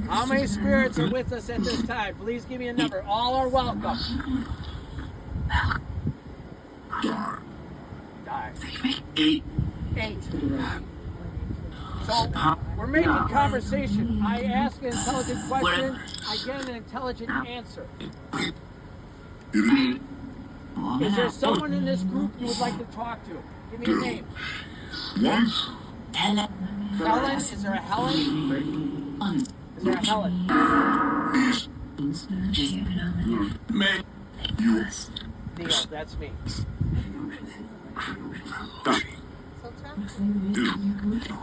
How many spirits are with us at this time? Please give me a number. All are welcome. Die. 8. So we're making conversation. I ask an intelligent question. I get an intelligent answer. Is there someone in this group you would like to talk to? Give me a name. Helen? Is there a Helen? Is there a Helen? Neil, that's me.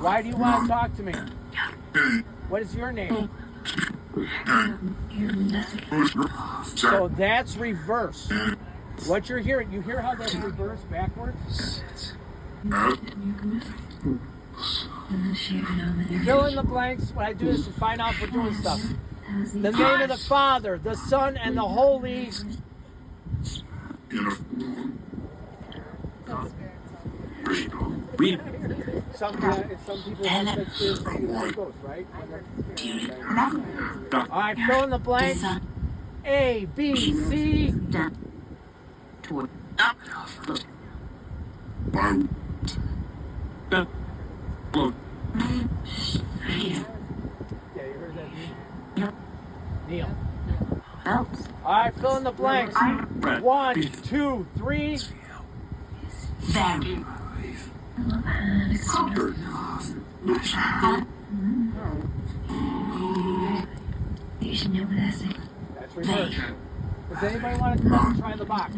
Why do you want to talk to me? What is your name? So that's reverse. What you're hearing, you hear how that's reversed backwards? Fill in the blanks. What I do is to find out if we're doing stuff. The name of the Father, the Son, and the Holy. Some people have such spirits, some people have ghosts, right? All right, fill in the blanks. A, B, C. Yeah, you heard that, Neil. All right, fill in the blanks. 1, 2, 3. That's reversed. Does anybody want to come up and try the box?